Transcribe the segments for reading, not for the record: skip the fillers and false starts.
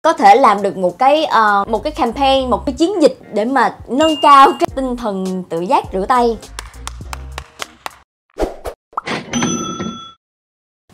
có thể làm được một cái campaign, một cái chiến dịch để mà nâng cao cái tinh thần tự giác rửa tay.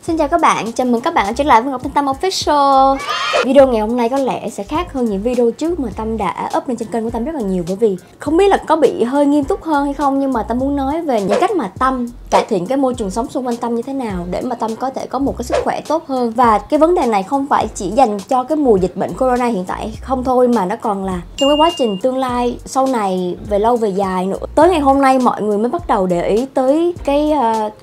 Xin chào các bạn, chào mừng các bạn đã trở lại với Ngọc Thanh Tâm Official. Video ngày hôm nay có lẽ sẽ khác hơn những video trước mà Tâm đã up lên trên kênh của Tâm rất là nhiều. Bởi vì không biết là có bị hơi nghiêm túc hơn hay không, nhưng mà Tâm muốn nói về những cách mà Tâm cải thiện cái môi trường sống xung quanh Tâm như thế nào để mà Tâm có thể có một cái sức khỏe tốt hơn. Và cái vấn đề này không phải chỉ dành cho cái mùa dịch bệnh corona hiện tại không thôi, mà nó còn là trong cái quá trình tương lai sau này, về lâu về dài nữa. Tới ngày hôm nay mọi người mới bắt đầu để ý tới cái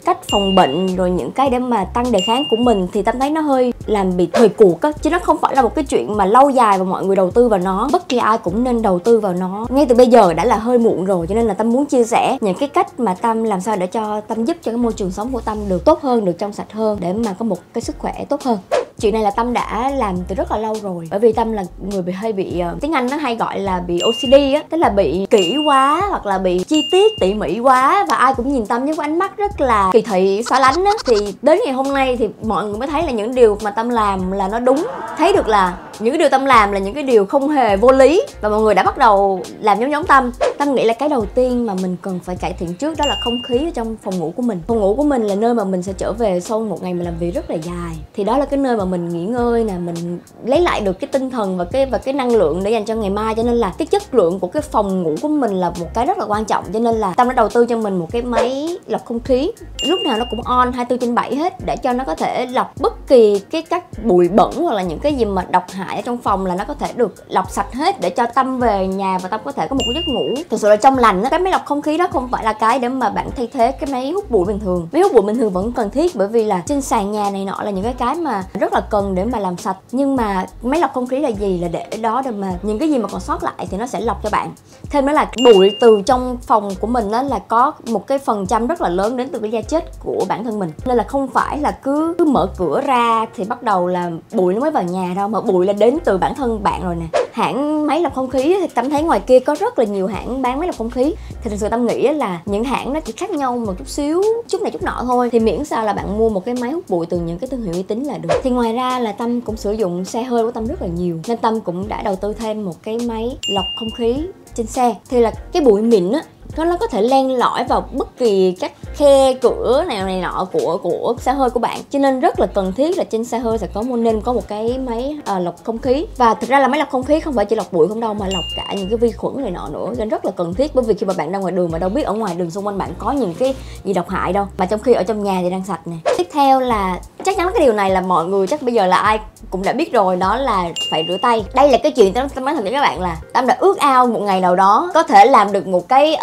cách phòng bệnh, rồi những cái để mà tăng đề kháng của mình, thì Tâm thấy nó hơi làm bị thời cuộc á, chứ nó không phải là một cái chuyện mà lâu dài và mọi người đầu tư vào nó. Bất kỳ ai cũng nên đầu tư vào nó ngay từ bây giờ, đã là hơi muộn rồi. Cho nên là Tâm muốn chia sẻ những cái cách mà Tâm làm sao để cho Tâm giúp cho cái môi trường sống của Tâm được tốt hơn, được trong sạch hơn, để mà có một cái sức khỏe tốt hơn. Chuyện này là Tâm đã làm từ rất là lâu rồi, bởi vì Tâm là người hay bị tiếng Anh nó hay gọi là bị OCD á, tức là bị kỹ quá hoặc là bị chi tiết tỉ mỉ quá, và ai cũng nhìn Tâm với ánh mắt rất là kỳ thị, xa lánh á. Thì đến ngày hôm nay thì mọi người mới thấy là những điều mà Tâm làm là nó đúng, thấy được là những cái điều Tâm làm là những cái điều không hề vô lý, và mọi người đã bắt đầu làm giống Tâm. Tâm nghĩ là cái đầu tiên mà mình cần phải cải thiện trước đó là không khí ở trong phòng ngủ của mình. Phòng ngủ của mình là nơi mà mình sẽ trở về sau một ngày mình làm việc rất là dài, thì đó là cái nơi mà mình nghỉ ngơi nè, mình lấy lại được cái tinh thần và cái năng lượng để dành cho ngày mai. Cho nên là cái chất lượng của cái phòng ngủ của mình là một cái rất là quan trọng. Cho nên là Tâm đã đầu tư cho mình một cái máy lọc không khí, lúc nào nó cũng on 24/7 hết, để cho nó có thể lọc bất kỳ cái các bụi bẩn hoặc là những cái gì mà độc hại ở trong phòng là nó có thể được lọc sạch hết, để cho Tâm về nhà và Tâm có thể có một cái giấc ngủ thực sự là trong lành á. Cái máy lọc không khí đó không phải là cái để mà bạn thay thế cái máy hút bụi bình thường. Máy hút bụi bình thường vẫn cần thiết, bởi vì là trên sàn nhà này nọ là những cái mà rất là cần để mà làm sạch. Nhưng mà máy lọc không khí là gì? Là để đó để mà những cái gì mà còn sót lại thì nó sẽ lọc cho bạn. Thêm nữa là bụi từ trong phòng của mình đó là có một cái phần trăm rất là lớn đến từ cái da chết của bản thân mình, nên là không phải là cứ mở cửa ra thì bắt đầu là bụi nó mới vào nhà đâu, mà bụi là đến từ bản thân bạn rồi nè. Hãng máy lọc không khí thì Tâm thấy ngoài kia có rất là nhiều hãng bán máy lọc không khí, thì thực sự Tâm nghĩ là những hãng nó chỉ khác nhau một chút xíu, chút này chút nọ thôi, thì miễn sao là bạn mua một cái máy hút bụi từ những cái thương hiệu uy tín là được. Thì ngoài ra là Tâm cũng sử dụng xe hơi của Tâm rất là nhiều, nên Tâm cũng đã đầu tư thêm một cái máy lọc không khí trên xe. Thì là cái bụi mịn á, nó có thể len lỏi vào bất kỳ các khe cửa này nọ của xe hơi của bạn, cho nên rất là cần thiết là trên xe hơi sẽ nên có một cái máy lọc không khí. Và thực ra là máy lọc không khí không phải chỉ lọc bụi không đâu, mà lọc cả những cái vi khuẩn này nọ nữa, nên rất là cần thiết. Bởi vì khi mà bạn ra ngoài đường mà đâu biết ở ngoài đường xung quanh bạn có những cái gì độc hại đâu, mà trong khi ở trong nhà thì đang sạch nè. Tiếp theo là chắc chắn cái điều này là mọi người chắc bây giờ là ai cũng đã biết rồi, đó là phải rửa tay. Đây là cái chuyện Tâm nói thật với các bạn là Tâm đã ước ao một ngày nào đó có thể làm được một cái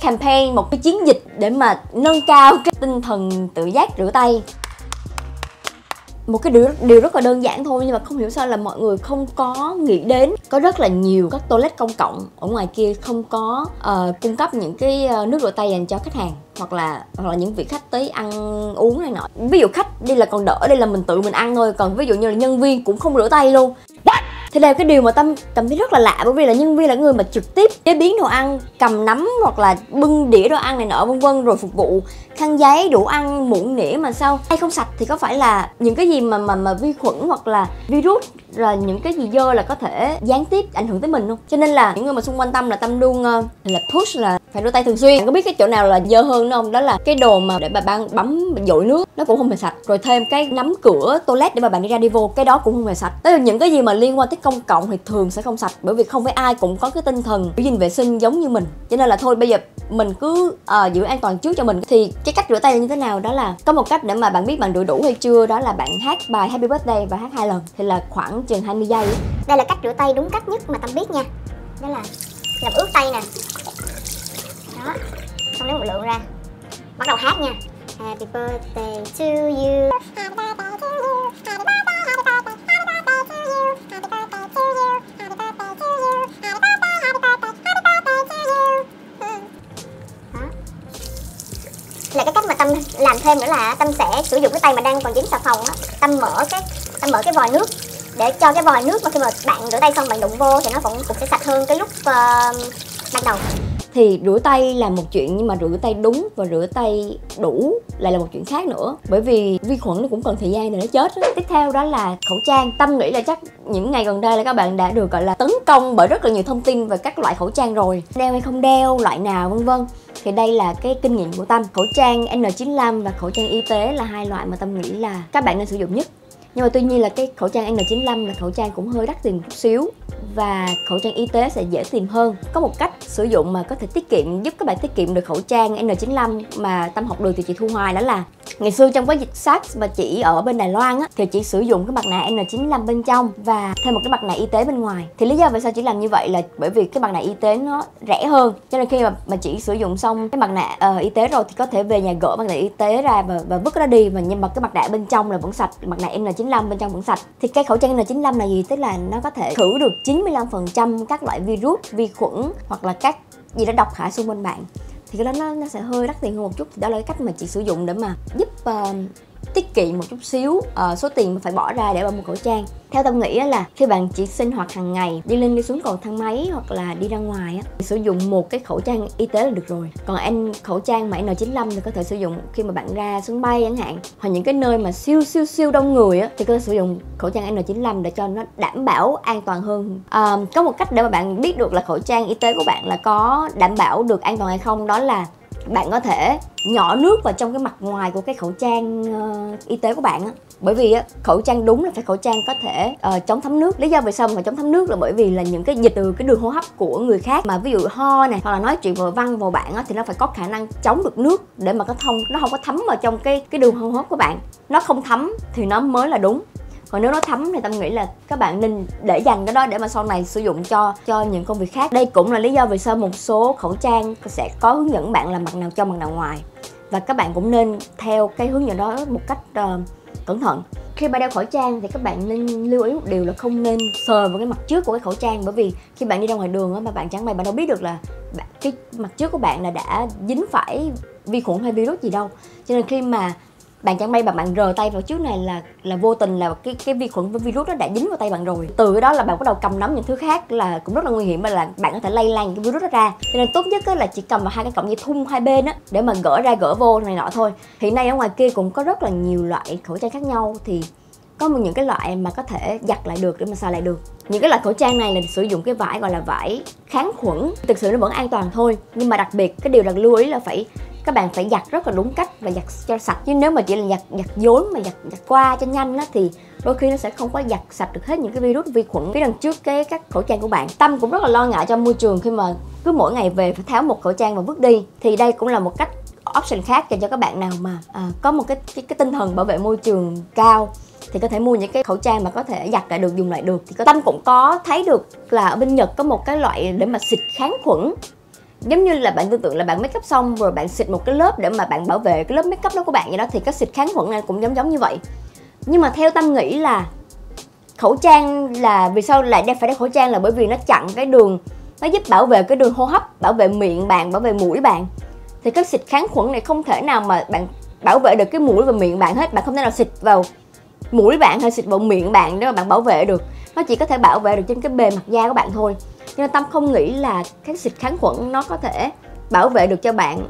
campaign, một cái chiến dịch để mà nâng cao cái tinh thần tự giác rửa tay. Một cái điều rất là đơn giản thôi, nhưng mà không hiểu sao là mọi người không có nghĩ đến. Có rất là nhiều các toilet công cộng ở ngoài kia không có cung cấp những cái nước rửa tay dành cho khách hàng, hoặc là những vị khách tới ăn uống này nọ. Ví dụ khách đi là còn đỡ, đây là mình tự mình ăn thôi, còn ví dụ như là nhân viên cũng không rửa tay luôn. Thì đây là cái điều mà Tâm cảm thấy rất là lạ, bởi vì là nhân viên là người mà trực tiếp chế biến đồ ăn, cầm nắm hoặc là bưng đĩa đồ ăn này nọ vân vân, rồi phục vụ khăn giấy, đồ ăn, muỗng nĩa, mà sao tay không sạch thì có phải là những cái gì mà vi khuẩn hoặc là virus, rồi những cái gì dơ là có thể gián tiếp ảnh hưởng tới mình không? Cho nên là những người mà xung quanh Tâm là Tâm luôn là push là phải rửa tay thường xuyên. Bạn có biết cái chỗ nào là dơ hơn không? Đó là cái đồ mà để bà bạn bấm dội nước, nó cũng không hề sạch. Rồi thêm cái nắm cửa toilet để mà bạn đi ra đi vô, cái đó cũng không hề sạch. Tức là những cái gì mà liên quan tới công cộng thì thường sẽ không sạch, bởi vì không phải ai cũng có cái tinh thần giữ gìn vệ sinh giống như mình. Cho nên là thôi bây giờ mình cứ giữ an toàn trước cho mình. Thì cái cách rửa tay là như thế nào? Đó là có một cách để mà bạn biết bạn rửa đủ hay chưa, đó là bạn hát bài Happy Birthday và hát 2 lần, thì là khoảng chừng 20 giây. Đây là cách rửa tay đúng cách nhất mà Tâm biết nha. Đó là làm ướt tay nè. Đó, xong lấy một lượng ra, bắt đầu hát nha. Happy birthday to you. Happy birthday to you. Happy birthday, happy birthday, happy birthday to you. Happy birthday to you. Happy birthday to you. Happy birthday, happy birthday, happy birthday to you. Đó. Là cái cách mà Tâm làm thêm nữa là Tâm sẽ sử dụng cái tay mà đang còn dính xà phòng á, Tâm mở cái vòi nước để cho cái vòi nước mà khi mà bạn rửa tay xong bạn đụng vô thì nó cũng sẽ sạch hơn cái lúc ban đầu. thì rửa tay là một chuyện, nhưng mà rửa tay đúng và rửa tay đủ lại là một chuyện khác nữa, bởi vì vi khuẩn nó cũng cần thời gian để nó chết á. Tiếp theo đó là khẩu trang. Tâm nghĩ là chắc những ngày gần đây là các bạn đã được gọi là tấn công bởi rất là nhiều thông tin về các loại khẩu trang rồi, đeo hay không đeo, loại nào vân vân. Thì đây là cái kinh nghiệm của Tâm. Khẩu trang N95 và khẩu trang y tế là hai loại mà Tâm nghĩ là các bạn nên sử dụng nhất. Nhưng mà tuy nhiên là cái khẩu trang N95 là khẩu trang cũng hơi đắt tiền một chút xíu, và khẩu trang y tế sẽ dễ tìm hơn. Có một cách sử dụng mà có thể tiết kiệm, giúp các bạn tiết kiệm được khẩu trang N95 mà Tâm học được từ chị Thu Hoài, đó là ngày xưa trong cái dịch SARS mà chị ở bên Đài Loan á, thì chị sử dụng cái mặt nạ N95 bên trong và thêm một cái mặt nạ y tế bên ngoài. Thì lý do vì sao chị làm như vậy là bởi vì cái mặt nạ y tế nó rẻ hơn, cho nên khi mà chị sử dụng xong cái mặt nạ y tế rồi thì có thể về nhà gỡ mặt nạ y tế ra và vứt nó đi, và nhưng mà cái mặt nạ bên trong là vẫn sạch, mặt nạ N95 bên trong vẫn sạch. Thì cái khẩu trang N95 là gì? Tức là nó có thể khử được 95% các loại virus, vi khuẩn hoặc là các gì đó độc hại xung quanh bạn. Thì cái đó nó sẽ hơi đắt tiền hơn một chút. Thì đó là cái cách mà chị sử dụng để mà giúp tiết kiệm một chút xíu số tiền mà phải bỏ ra để mua khẩu trang. Theo Tâm nghĩ là khi bạn chỉ sinh hoạt hàng ngày, đi lên đi xuống cầu thang máy hoặc là đi ra ngoài á, thì sử dụng một cái khẩu trang y tế là được rồi. Còn khẩu trang mà N95 thì có thể sử dụng khi mà bạn ra sân bay chẳng hạn, hoặc những cái nơi mà siêu đông người á, thì có thể sử dụng khẩu trang N95 để cho nó đảm bảo an toàn hơn. Có một cách để mà bạn biết được là khẩu trang y tế của bạn là có đảm bảo được an toàn hay không, đó là bạn có thể nhỏ nước vào trong cái mặt ngoài của cái khẩu trang y tế của bạn á. Bởi vì khẩu trang đúng là phải khẩu trang có thể chống thấm nước. Lý do vì sao mà chống thấm nước là bởi vì là những cái dịch từ cái đường hô hấp của người khác mà ví dụ ho này hoặc là nói chuyện vờ văng vào bạn á, thì nó phải có khả năng chống được nước để mà nó không có thấm vào trong cái đường hô hấp của bạn. Nó không thấm thì nó mới là đúng. Còn nếu nó thấm thì Tâm nghĩ là các bạn nên để dành cái đó để mà sau này sử dụng cho những công việc khác. Đây cũng là lý do vì sao một số khẩu trang sẽ có hướng dẫn bạn là mặt nào trong mặt nào ngoài, và các bạn cũng nên theo cái hướng dẫn đó một cách cẩn thận. Khi bạn đeo khẩu trang thì các bạn nên lưu ý một điều là không nên sờ vào cái mặt trước của cái khẩu trang, bởi vì khi bạn đi ra ngoài đường á, mà bạn chẳng may bạn đâu biết được là cái mặt trước của bạn là đã dính phải vi khuẩn hay virus gì đâu. Cho nên khi mà bạn chẳng may bạn rờ tay vào trước này là vô tình là cái vi khuẩn với virus nó đã dính vào tay bạn rồi. Từ cái đó là bạn bắt đầu cầm nắm những thứ khác là cũng rất là nguy hiểm, mà là bạn có thể lây lan cái virus đó ra. Cho nên tốt nhất là chỉ cầm vào hai cái cọng dây thun hai bên á để mà gỡ ra gỡ vô này nọ thôi. Hiện nay ở ngoài kia cũng có rất là nhiều loại khẩu trang khác nhau, thì có những cái loại mà có thể giặt lại được để mà xài lại được. Những cái loại khẩu trang này là sử dụng cái vải gọi là vải kháng khuẩn, thực sự nó vẫn an toàn thôi, nhưng mà đặc biệt cái điều là lưu ý là các bạn phải giặt rất là đúng cách và giặt cho sạch. Chứ nếu mà chỉ là giặt dối mà giặt qua cho nhanh á, thì đôi khi nó sẽ không có giặt sạch được hết những cái virus vi khuẩn phía đằng trước các khẩu trang của bạn. Tâm cũng rất là lo ngại cho môi trường khi mà cứ mỗi ngày về phải tháo một khẩu trang và vứt đi. Thì đây cũng là một cách option khác cho các bạn nào mà có một cái tinh thần bảo vệ môi trường cao, thì có thể mua những cái khẩu trang mà có thể giặt lại được, dùng lại được. Thì Tâm cũng có thấy được là ở bên Nhật có một cái loại để mà xịt kháng khuẩn, giống như là bạn tưởng tượng là bạn make up xong rồi bạn xịt một cái lớp để mà bạn bảo vệ cái lớp make up đó của bạn vậy đó, thì cái xịt kháng khuẩn này cũng giống như vậy. Nhưng mà theo Tâm nghĩ là khẩu trang là vì sao lại phải đeo khẩu trang là bởi vì nó chặn cái đường, nó giúp bảo vệ cái đường hô hấp, bảo vệ miệng bạn, bảo vệ mũi bạn. Thì cái xịt kháng khuẩn này không thể nào mà bạn bảo vệ được cái mũi và miệng bạn hết. Bạn không thể nào xịt vào mũi bạn hay xịt vào miệng bạn để mà bạn bảo vệ được. Nó chỉ có thể bảo vệ được trên cái bề mặt da của bạn thôi. Nhưng Tâm không nghĩ là cái xịt kháng khuẩn nó có thể bảo vệ được cho bạn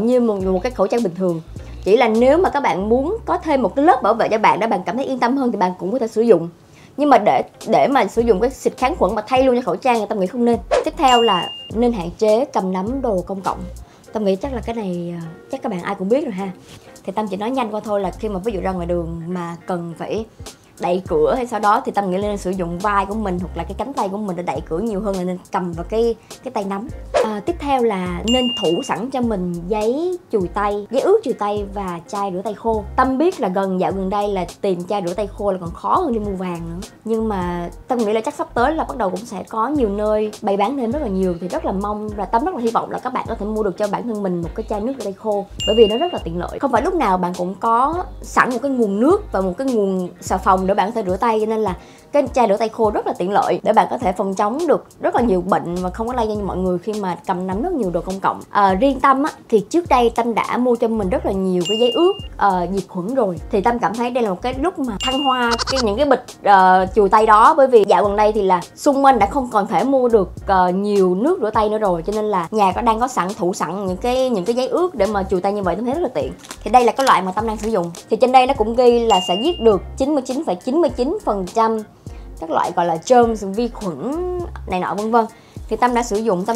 như một cái khẩu trang bình thường. Chỉ là nếu mà các bạn muốn có thêm một cái lớp bảo vệ cho bạn để bạn cảm thấy yên tâm hơn thì bạn cũng có thể sử dụng. Nhưng mà để mà sử dụng cái xịt kháng khuẩn mà thay luôn cho khẩu trang thì Tâm nghĩ không nên. Tiếp theo là nên hạn chế cầm nắm đồ công cộng. Tâm nghĩ chắc là cái này chắc các bạn ai cũng biết rồi ha. Thì Tâm chỉ nói nhanh qua thôi là khi mà ví dụ ra ngoài đường mà cần phải đẩy cửa hay sau đó thì Tâm nghĩ nên sử dụng vai của mình hoặc là cái cánh tay của mình để đẩy cửa nhiều hơn là nên cầm vào cái tay nắm. Tiếp theo là nên thủ sẵn cho mình giấy chùi tay, giấy ướt chùi tay và chai rửa tay khô. Tâm biết là dạo gần đây là tìm chai rửa tay khô là còn khó hơn đi mua vàng nữa, nhưng mà Tâm nghĩ là chắc sắp tới là bắt đầu cũng sẽ có nhiều nơi bày bán thêm rất là nhiều, thì rất là mong và Tâm rất là hy vọng là các bạn có thể mua được cho bản thân mình một cái chai nước rửa tay khô, bởi vì nó rất là tiện lợi. Không phải lúc nào bạn cũng có sẵn một cái nguồn nước và một cái nguồn xà phòng phòng để bạn có thể rửa tay, cho nên là cái chai rửa tay khô rất là tiện lợi để bạn có thể phòng chống được rất là nhiều bệnh và không có lây cho mọi người khi mà cầm nắm rất nhiều đồ công cộng. Riêng Tâm á, thì trước đây Tâm đã mua cho mình rất là nhiều cái giấy ướt diệt khuẩn rồi, thì Tâm cảm thấy đây là một cái lúc mà thăng hoa những cái bịch chùi tay đó, bởi vì dạo gần đây thì là xung quanh đã không còn thể mua được nhiều nước rửa tay nữa rồi, cho nên là nhà đang có thủ sẵn những cái giấy ướt để mà chùi tay như vậy. Tâm thấy rất là tiện. Thì đây là cái loại mà Tâm đang sử dụng, thì trên đây nó cũng ghi là sẽ giết được 99,99% các loại gọi là germs, vi khuẩn này nọ vân vân. Thì Tâm đã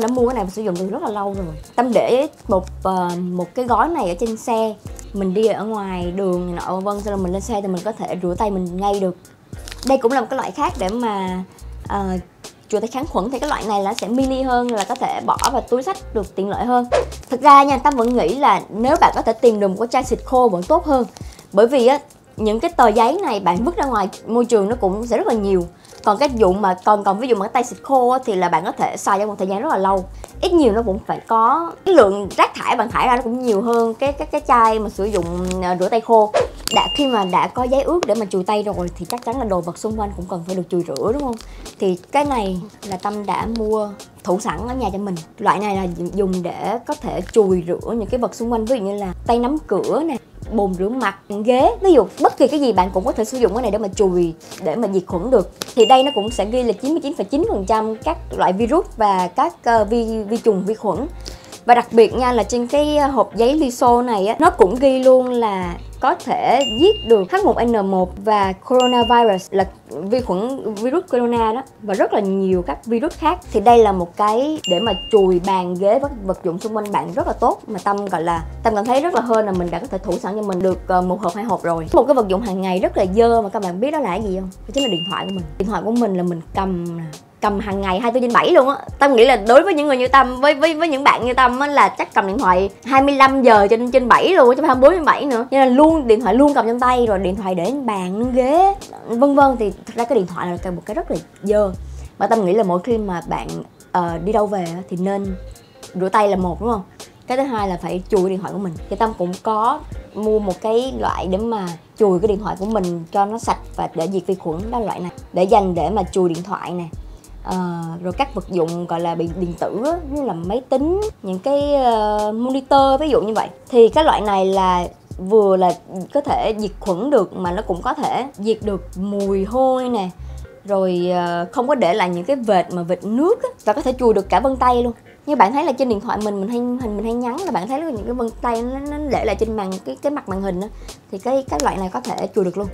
mua cái này và sử dụng từ rất là lâu rồi. Tâm để một cái gói này ở trên xe, mình đi ở ngoài đường này nọ vân vân, sau đó mình lên xe thì mình có thể rửa tay mình ngay được. Đây cũng là một cái loại khác để mà chùi tay kháng khuẩn, thì cái loại này là sẽ mini hơn, là có thể bỏ vào túi xách được tiện lợi hơn. Thực ra nha, Tâm vẫn nghĩ là nếu bạn có thể tìm được một cái chai xịt khô vẫn tốt hơn, bởi vì á những cái tờ giấy này bạn vứt ra ngoài môi trường nó cũng sẽ rất là nhiều. Còn cái dụng mà còn ví dụ mà cái tay xịt khô á, thì là bạn có thể xài trong một thời gian rất là lâu. Ít nhiều nó cũng phải có cái lượng rác thải bạn thải ra nó cũng nhiều hơn cái chai mà sử dụng rửa tay khô. Khi mà đã có giấy ướt để mà chùi tay rồi thì chắc chắn là đồ vật xung quanh cũng cần phải được chùi rửa, đúng không? Thì cái này là Tâm đã mua thủ sẵn ở nhà cho mình. Loại này là dùng để có thể chùi rửa những cái vật xung quanh, ví dụ như là tay nắm cửa nè, bồn rửa mặt, ghế, ví dụ bất kỳ cái gì bạn cũng có thể sử dụng cái này để mà chùi, để mà diệt khuẩn được. Thì đây nó cũng sẽ ghi là 99,9% các loại virus và các vi trùng, vi khuẩn. Và đặc biệt nha, là trên cái hộp giấy Liso này á, nó cũng ghi luôn là có thể giết được H1N1 và coronavirus, là virus corona đó, và rất là nhiều các virus khác. Thì đây là một cái để mà chùi bàn ghế và vật dụng xung quanh bạn rất là tốt, mà Tâm cảm thấy rất là hên là mình đã có thể thủ sẵn cho mình được một hộp, 2 hộp rồi. Một cái vật dụng hàng ngày rất là dơ mà các bạn biết đó là cái gì không? Đó chính là điện thoại của mình. Điện thoại của mình là mình cầm hàng ngày 24/7 luôn á. Tâm nghĩ là đối với những người như Tâm, với những bạn như Tâm á, là chắc cầm điện thoại 25 giờ trên 7 luôn, chứ không 24/7 nữa. Nên là điện thoại luôn cầm trong tay, rồi điện thoại để trên bàn, lên ghế, vân vân. Thì thật ra cái điện thoại là một cái rất là dơ. Mà Tâm nghĩ là mỗi khi mà bạn đi đâu về thì nên rửa tay là một, đúng không? Cái thứ hai là phải chùi điện thoại của mình. Thì Tâm cũng có mua một cái loại để mà chùi cái điện thoại của mình cho nó sạch và để diệt vi khuẩn, đó là loại này, để dành để mà chùi điện thoại nè. Rồi các vật dụng gọi là bị điện tử á, như là máy tính, những cái monitor ví dụ như vậy. Thì cái loại này là vừa là có thể diệt khuẩn được, mà nó cũng có thể diệt được mùi hôi nè, rồi không có để lại những cái vệt nước á, và có thể chùi được cả vân tay luôn. Như bạn thấy là trên điện thoại mình hay nhắn là bạn thấy là những cái vân tay nó để lại trên cái mặt màn hình á, thì cái loại này có thể chùi được luôn.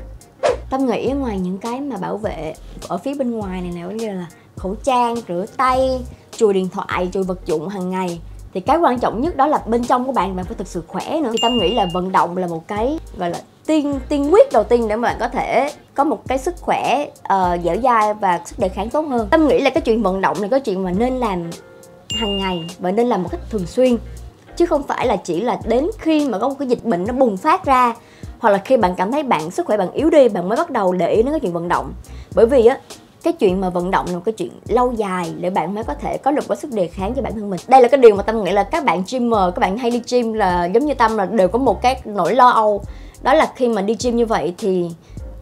Tâm nghĩ ngoài những cái mà bảo vệ ở phía bên ngoài này nè, như là khẩu trang, rửa tay, chùi điện thoại, chùi vật dụng hàng ngày, thì cái quan trọng nhất đó là bên trong của bạn phải thực sự khỏe nữa. Thì Tâm nghĩ là vận động là một cái gọi là tiên quyết đầu tiên để mà bạn có thể có một cái sức khỏe dẻo dai và sức đề kháng tốt hơn. Tâm nghĩ là cái chuyện vận động là cái chuyện mà nên làm hàng ngày và nên làm một cách thường xuyên, chứ không phải là chỉ là đến khi mà có một cái dịch bệnh nó bùng phát ra, hoặc là khi bạn cảm thấy sức khỏe bạn yếu đi, bạn mới bắt đầu để ý đến cái chuyện vận động. Bởi vì á, cái chuyện mà vận động là một cái chuyện lâu dài để bạn mới có thể có được cái sức đề kháng cho bản thân mình. Đây là cái điều mà Tâm nghĩ là các bạn gymmer, các bạn hay đi gym là giống như Tâm là đều có một cái nỗi lo âu. Đó là khi mà đi gym như vậy thì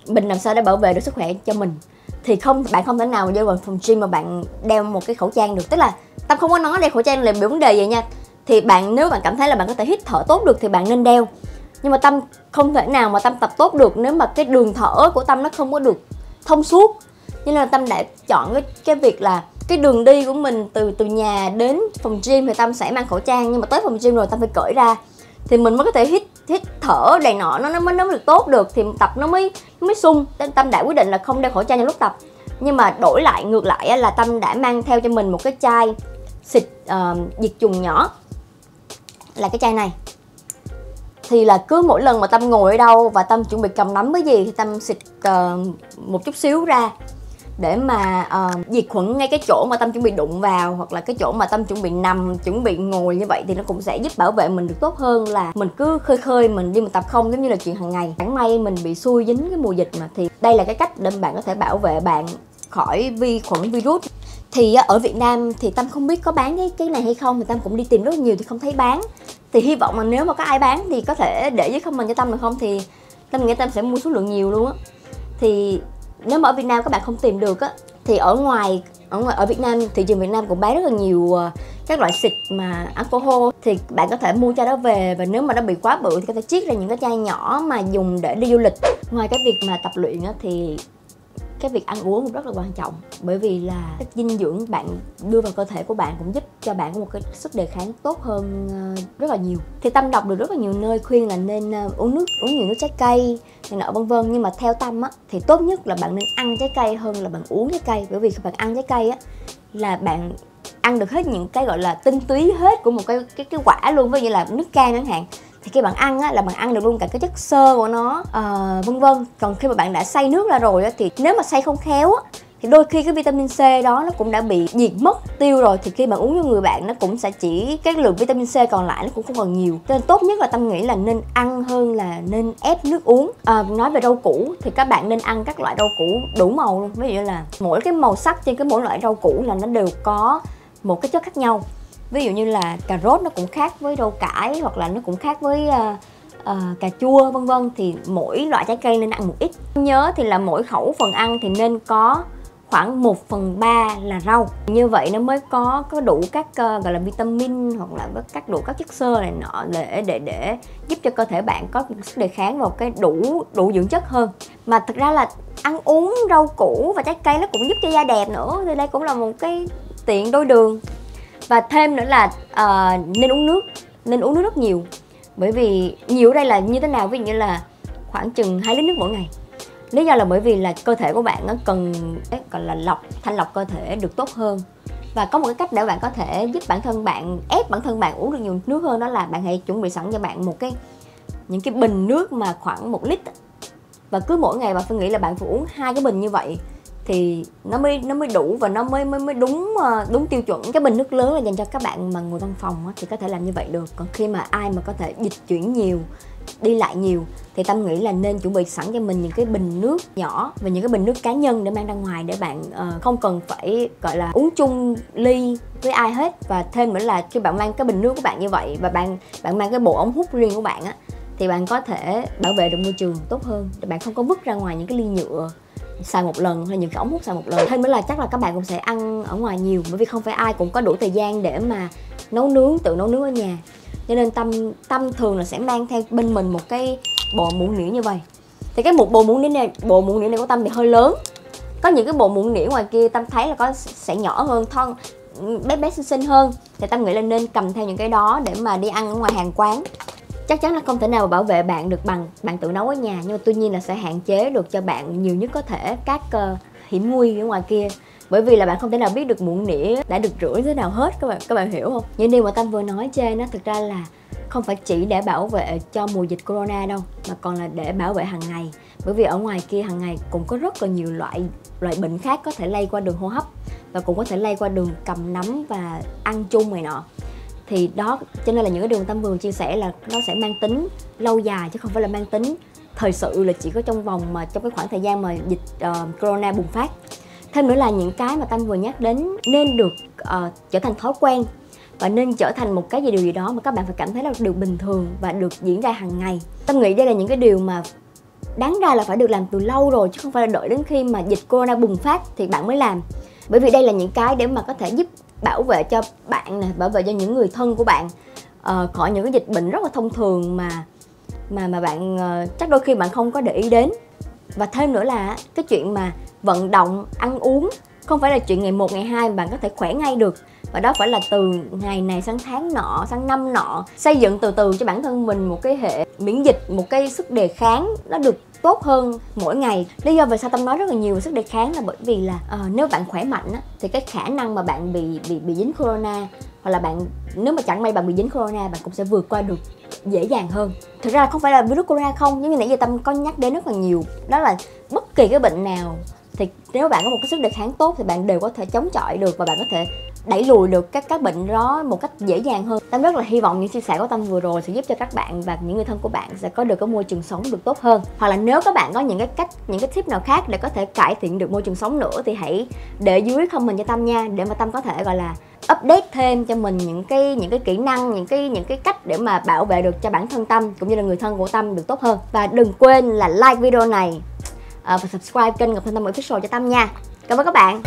mình làm sao để bảo vệ được sức khỏe cho mình. Thì bạn không thể nào mà vô vào phòng gym mà bạn đeo một cái khẩu trang được. Tức là Tâm không có nói đeo khẩu trang là bị vấn đề vậy nha. Thì nếu bạn cảm thấy là bạn có thể hít thở tốt được thì bạn nên đeo. Nhưng mà Tâm không thể nào mà Tâm tập tốt được nếu mà cái đường thở của Tâm nó không có được thông suốt. Nên là Tâm đã chọn cái việc là cái đường đi của mình từ nhà đến phòng gym thì Tâm sẽ mang khẩu trang, nhưng mà tới phòng gym rồi Tâm phải cởi ra thì mình mới có thể hít thở đầy nọ, nó mới được tốt được, thì tập nó mới sung. Tâm đã quyết định là không đeo khẩu trang trong lúc tập. Nhưng mà ngược lại là Tâm đã mang theo cho mình một cái chai xịt diệt trùng nhỏ, là cái chai này. Thì là cứ mỗi lần mà Tâm ngồi ở đâu và Tâm chuẩn bị cầm nắm cái gì thì Tâm xịt một chút xíu ra để mà diệt khuẩn ngay cái chỗ mà Tâm chuẩn bị đụng vào, hoặc là cái chỗ mà Tâm chuẩn bị nằm, chuẩn bị ngồi như vậy, thì nó cũng sẽ giúp bảo vệ mình được tốt hơn là mình cứ khơi mình đi mình tập không, giống như là chuyện hàng ngày. Chẳng may mình bị xui dính cái mùa dịch mà, thì đây là cái cách để bạn có thể bảo vệ bạn khỏi vi khuẩn, virus. Thì ở Việt Nam thì Tâm không biết có bán cái này hay không, thì Tâm cũng đi tìm rất nhiều thì không thấy bán. Thì hy vọng là nếu mà có ai bán thì có thể để dưới comment cho Tâm được không, thì Tâm nghĩ Tâm sẽ mua số lượng nhiều luôn á. thì nếu mà ở Việt Nam các bạn không tìm được á, thì ở Việt Nam, thị trường Việt Nam cũng bán rất là nhiều các loại xịt mà alcohol, thì bạn có thể mua chai đó về, và nếu mà nó bị quá bự thì có thể chiết ra những cái chai nhỏ mà dùng để đi du lịch. Ngoài cái việc mà tập luyện á, thì cái việc ăn uống cũng rất là quan trọng, bởi vì là các dinh dưỡng bạn đưa vào cơ thể của bạn cũng giúp cho bạn có một cái sức đề kháng tốt hơn rất là nhiều. Thì Tâm đọc được rất là nhiều nơi khuyên là nên uống nhiều nước trái cây này nọ vân vân, nhưng mà theo Tâm á thì tốt nhất là bạn nên ăn trái cây hơn là bạn uống trái cây, bởi vì khi bạn ăn trái cây á là bạn ăn được hết những cái gọi là tinh túy hết của một cái quả luôn, ví dụ như là nước cam chẳng hạn, thì khi bạn ăn á là bạn ăn được luôn cả cái chất xơ của nó vân vân. Còn khi mà bạn đã xay nước ra rồi á, thì nếu mà xay không khéo á, thì đôi khi cái vitamin C đó nó cũng đã bị diệt mất tiêu rồi, thì khi bạn uống cho người bạn nó cũng sẽ chỉ cái lượng vitamin C còn lại nó cũng không còn nhiều. Cho nên tốt nhất là Tâm nghĩ là nên ăn hơn là nên ép nước uống. Nói về rau củ thì các bạn nên ăn các loại rau củ đủ màu luôn, ví dụ như là mỗi cái màu sắc trên mỗi loại rau củ là nó đều có một cái chất khác nhau. Ví dụ như là cà rốt nó cũng khác với rau cải, hoặc là nó cũng khác với cà chua vân vân, thì mỗi loại trái cây nên ăn một ít. Nhớ thì là mỗi khẩu phần ăn thì nên có khoảng 1/3 là rau, như vậy nó mới có đủ các gọi là vitamin, hoặc là các đủ các chất xơ này nọ để giúp cho cơ thể bạn có sức đề kháng và cái đủ dưỡng chất hơn. Mà thực ra là ăn uống rau củ và trái cây nó cũng giúp cho da đẹp nữa, thì đây cũng là một cái tiện đôi đường. Và thêm nữa là nên uống nước rất nhiều, bởi vì nhiều ở đây là như thế nào, ví dụ như là khoảng chừng 2 lít nước mỗi ngày. Lý do là bởi vì là cơ thể của bạn nó cần gọi là thanh lọc cơ thể được tốt hơn. Và có một cái cách để bạn có thể giúp bản thân bạn, ép bản thân bạn uống được nhiều nước hơn, đó là bạn hãy chuẩn bị sẵn cho bạn những cái bình nước mà khoảng 1 lít. Và cứ mỗi ngày bạn phải nghĩ là bạn phải uống 2 cái bình như vậy thì nó mới đủ và nó mới đúng tiêu chuẩn. Cái bình nước lớn là dành cho các bạn mà ngồi văn phòng thì có thể làm như vậy được. Còn khi mà ai mà có thể dịch chuyển nhiều, đi lại nhiều, thì Tâm nghĩ là nên chuẩn bị sẵn cho mình những cái bình nước nhỏ và những cái bình nước cá nhân để mang ra ngoài, để bạn không cần phải gọi là uống chung ly với ai hết. Và thêm nữa là khi bạn mang cái bình nước của bạn như vậy và bạn mang cái bộ ống hút riêng của bạn á, thì bạn có thể bảo vệ được môi trường tốt hơn, để bạn không có vứt ra ngoài những cái ly nhựa xài một lần hay những cái ống hút xài một lần. Thêm nữa là chắc là các bạn cũng sẽ ăn ở ngoài nhiều, bởi vì không phải ai cũng có đủ thời gian để mà tự nấu nướng ở nhà. Cho nên Tâm thường là sẽ mang theo bên mình một cái bộ muỗng nĩa như vậy. Thì cái bộ muỗng nĩa này của Tâm thì hơi lớn. Có những cái bộ muỗng nĩa ngoài kia Tâm thấy là sẽ nhỏ hơn, thon, bé xinh hơn. Thì Tâm nghĩ là nên cầm theo những cái đó để mà đi ăn ở ngoài hàng quán. Chắc chắn là không thể nào mà bảo vệ bạn được bằng bạn tự nấu ở nhà, nhưng mà tuy nhiên là sẽ hạn chế được cho bạn nhiều nhất có thể các hiểm nguy ở ngoài kia. Bởi vì là bạn không thể nào biết được muỗng nĩa đã được rửa thế nào hết, các bạn hiểu không? Những điều mà Tâm vừa nói trên nó thực ra là không phải chỉ để bảo vệ cho mùa dịch corona đâu, mà còn là để bảo vệ hàng ngày. Bởi vì ở ngoài kia hàng ngày cũng có rất là nhiều loại bệnh khác có thể lây qua đường hô hấp, và cũng có thể lây qua đường cầm nắm và ăn chung này nọ. Thì đó, cho nên là những cái điều mà Tâm vừa chia sẻ là nó sẽ mang tính lâu dài, chứ không phải là mang tính thời sự là chỉ có trong cái khoảng thời gian mà dịch corona bùng phát. Thêm nữa là những cái mà Tâm vừa nhắc đến nên được trở thành thói quen, và nên trở thành một cái điều gì đó mà các bạn phải cảm thấy là điều bình thường và được diễn ra hàng ngày. Tâm nghĩ đây là những cái điều mà đáng ra là phải được làm từ lâu rồi, chứ không phải là đợi đến khi mà dịch corona bùng phát thì bạn mới làm. Bởi vì đây là những cái để mà có thể giúp bảo vệ cho bạn này, bảo vệ cho những người thân của bạn khỏi những cái dịch bệnh rất là thông thường mà bạn chắc đôi khi bạn không có để ý đến. Và thêm nữa là cái chuyện mà vận động, ăn uống không phải là chuyện ngày 1, ngày 2 bạn có thể khỏe ngay được. Và đó phải là từ ngày này sang tháng nọ, sang năm nọ, xây dựng từ từ cho bản thân mình một cái hệ miễn dịch, một cái sức đề kháng nó được tốt hơn mỗi ngày. Lý do vì sao Tâm nói rất là nhiều về sức đề kháng là bởi vì là nếu bạn khỏe mạnh á, thì cái khả năng mà bạn bị dính corona, hoặc là nếu mà chẳng may bạn bị dính corona, bạn cũng sẽ vượt qua được dễ dàng hơn. Thực ra là không phải là virus corona không, giống như nãy giờ Tâm có nhắc đến rất là nhiều, đó là bất kỳ cái bệnh nào thì nếu bạn có một cái sức đề kháng tốt thì bạn đều có thể chống chọi được, và bạn có thể đẩy lùi được các bệnh đó một cách dễ dàng hơn. Tâm rất là hy vọng những chia sẻ của Tâm vừa rồi sẽ giúp cho các bạn và những người thân của bạn sẽ có được cái môi trường sống được tốt hơn. Hoặc là nếu các bạn có những cái tip nào khác để có thể cải thiện được môi trường sống nữa thì hãy để dưới comment cho Tâm nha, để mà Tâm có thể gọi là update thêm cho mình những cái kỹ năng, những cái cách để mà bảo vệ được cho bản thân Tâm cũng như là người thân của Tâm được tốt hơn. Và đừng quên là like video này và subscribe kênh Ngọc Thanh Tâm Official cho Tâm nha. Cảm ơn các bạn.